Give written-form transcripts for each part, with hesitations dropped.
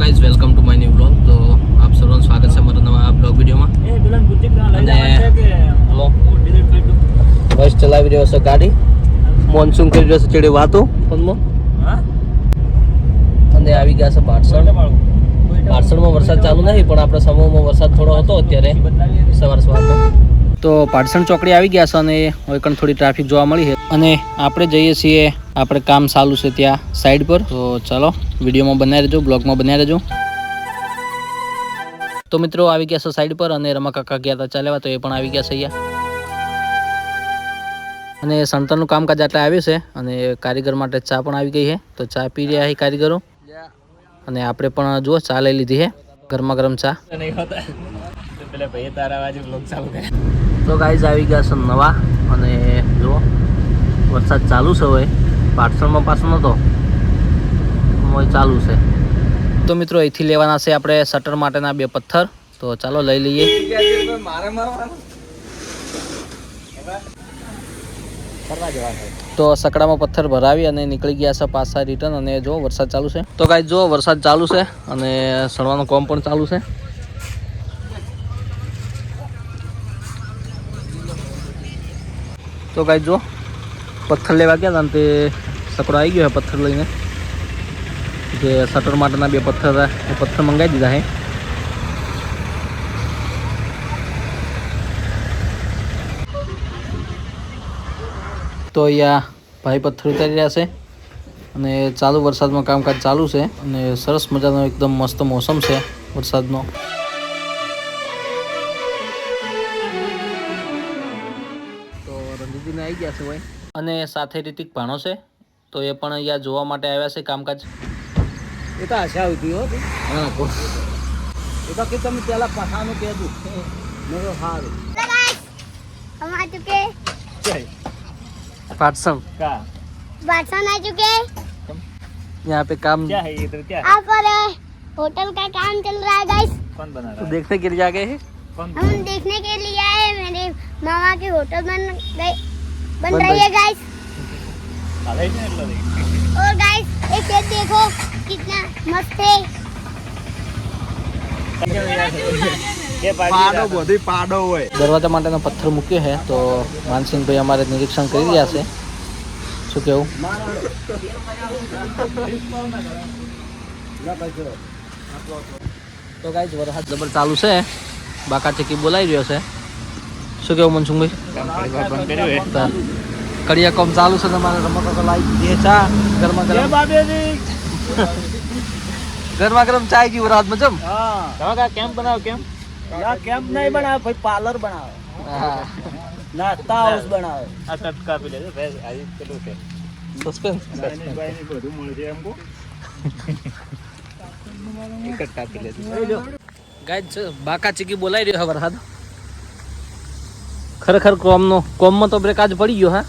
Guys welcome to my new blog. તો આપ સૌનું સ્વાગત છે મારા નવા બ્લોગ વિડીયોમાં. બસ ચલાવી રહ્યો છે ગાડી, મોન્સૂન કરી રહ્યો છે ચેડે વાતો ફોનમાં. અને આવી ગયા છે પાટસણમાં વરસાદ ચાલુ નથી, પણ આપણા સમૂહમાં વરસાદ થોડો હતો અત્યારે સવારમાં. તો પાટસણ ચોકડી આવી ગયા છે અને હવે પણ થોડી ટ્રાફિક જોવા મળી છે અને આપણે જઈએ છીએ, આપણે કામ ચાલુ છે ત્યાં સાઈડ પર. તો ચાલો વિડીયોમાં બનાવી રહેજો, બ્લોગમાં બનાવી રહેજો. તો મિત્રો આવી ગયા છે સાઈડ પર અને રમા કાકા ગયા હતા ચાલ્યા, તો એ પણ આવી ગયા છે અહીંયા. અને સંતરનું કામકાજ આટલા આવ્યું છે અને કારીગર માટે ચા પણ આવી ગઈ છે. તો ચા પી રહ્યા છે કારીગરો અને આપણે પણ જુઓ ચા લઈ લીધી છે, ગરમા ગરમ ચા. તો ગાઈઝ આવી ગયા છે નવા અને જુઓ વરસાદ ચાલુ છે. હવે પાટસણમાં પાછો નહોતો, હવે ચાલુ છે. તો મિત્રો અહીંથી લેવાના છે આપણે શટર માટેના 2 પથ્થર. તો ચાલો લઈ લઈએ. તો સકડામાં પથ્થર ભરાવી અને નીકળી ગયા છે પાછા રિટર્ન. અને જો વરસાદ ચાલુ છે. તો ગાઈઝ જો વરસાદ ચાલુ છે અને સડવાનું કામ પણ ચાલુ છે. તો ગાઈઝ જો પથ્થર લેવા ગયા હતા ને તે સકડો આવી ગયો છે પથ્થર લઈને. જે શટર માટેના 2 પથ્થર હતા એ પથ્થર મંગાવી દીધા છે. તો અહીંયા ભાઈ પથ્થર ઉતારી રહ્યા છે અને ચાલુ વરસાદમાં કામકાજ ચાલુ છે અને સરસ મજાનો એકદમ મસ્ત મોસમ છે વરસાદનો. તો રંજીતજીને આવી ગયા છે ભાઈ અને સાથે રિતિક ભાણો છે. તો એ પણ અહીંયા જોવા માટે આવ્યા છે કામકાજ. એ તો આશા આવતી હો. હા એ તો કે તમે પેલા પઠાનું કહેતું મેરો સારું हम आ चुके पाटसण का बाटसन आ चुके। यहाँ पे काम क्या है इधर क्या है? यहाँ पर होटल का काम चल रहा है गाइस। कौन बना रहा तो है? देखने के लिए आ गए हैं. कौन हम देखने के लिए आए हैं। मेरे मामा की होटल बन रही है गाइस। हाल है ना लगे और गाइस एक खेत देखो कितना मस्त है। ये પાડો બધી પાડો હોય. દરવાજા માટેનો પથ્થર મૂક્યો છે. તો માનસિંહભાઈ અમારે નિરીક્ષણ કરી રહ્યા છે. શું કેવું? તો ગાઈઝ વરસાદ જબર ચાલુ છે, બાકા ચીકી બોલાવી રહ્યો છે. શું કેવું મનસુખભાઈ? બંધ કર્યું હે કડિયા કોમ ચાલુ છે. તમારે રમતો લાવી દીધી ચા ગરમા ગરમ. ગરમા ગરમ ચાય की रात में जम. हां का कैंप बनाओ कैंप या कैंप नहीं बनाओ भाई पार्लर बनाओ नाश्ता हाउस बनाओ आ टटका भी ले भाई आज चलो के સસ્પેન્સ नहीं भाई नहीं બધું મળશે हमको इकट्ठा पी लेते. ગાઈઝ બાકા ચીકી બોલાવી રહ્યો છે વરસાદ. ખરેખર કોમમાં તો બ્રેક આજ પડી ગયો. હા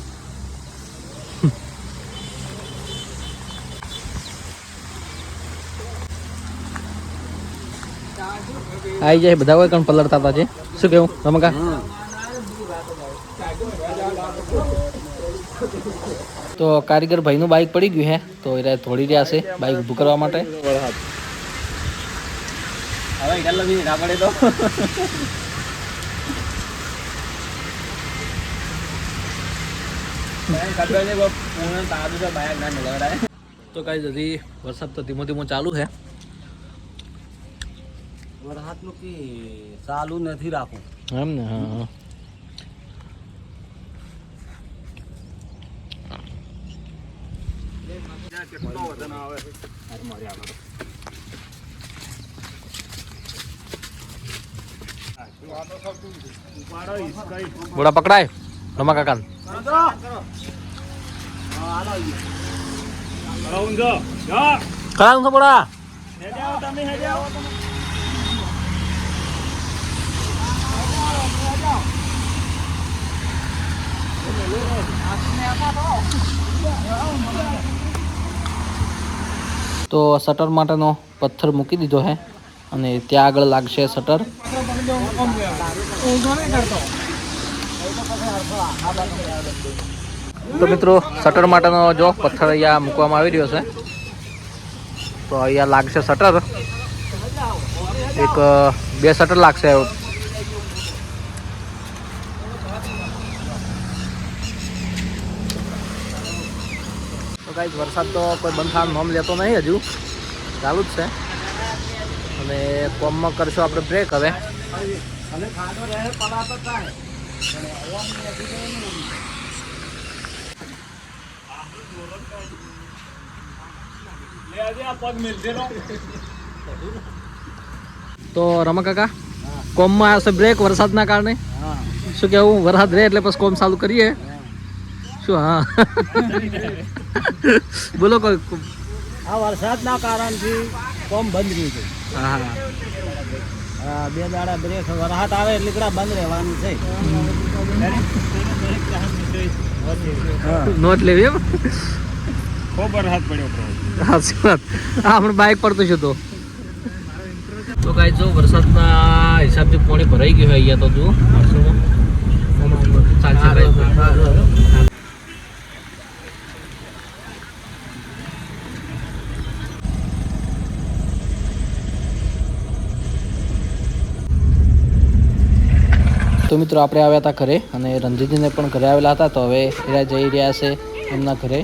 આવી જાય બધા કોઈ કણ પલળતા હતા છે. શું કેવું રમકા? તો કારીગર ભાઈનું બાઇક પડી ગયું છે, તો એ થોડી રહ્યા છે બાઇક ઊભું કરવા માટે. હવે કેટલા બી ના પડે તો કાંઈ હજી વરસાદ તો ધીમો ધીમો ચાલુ છે. વરસાદનું કે ચાલુ નથી રાખવું એમ ને? હા બોડા પકડાય રમા કાકા. કરાવું છો બોડા? તો શટર માટેનો પથ્થર મૂકી દીધો છે અને ત્યાં આગળ લાગશે શટર. તો મિત્રો શટર માટેનો જો પથ્થર અહીંયા મૂકવામાં આવી રહ્યો છે. તો અહીંયા લાગશે શટર એક 2 શટર લાગશે. તો ગાઈસ વરસાદ તો કોઈ બંધ થવાનું નામ લેતો નહીં, હજુ ચાલુ જ છે. અને કોમમાં કરશું આપણે બ્રેક હવે. તો રમા કાકા કોમમાં આવશે બ્રેક વરસાદના કારણે. શું કેવું, વરસાદ રહે એટલે પછી કોમ ચાલુ કરીએ શું? હા બોલો. કોઈ આ વરસાદના કારણથી કોમ બંધ રહ્યું છે. હા 2 દાડા બ્રેક વરસાદ આવે એટલે કડા બંધ રહેવાનું છે. નોટ લેવી એમ. ખૂબ વરસાદ પડ્યો. સાચી વાત. હા હમણાં બાઇક પડતું છે તો ગાઈસ જો વરસાદના હિસાબથી પાણી ભરાઈ ગયું હોય અહીંયા તો જુઓ. ચાલશે ભાઈ. તો મિત્રો આપણે આવ્યા હતા ઘરે અને રણજીતજીને પણ ઘરે આવેલા હતા, તો હવે એરા જઈ રહ્યા છે એમના ઘરે.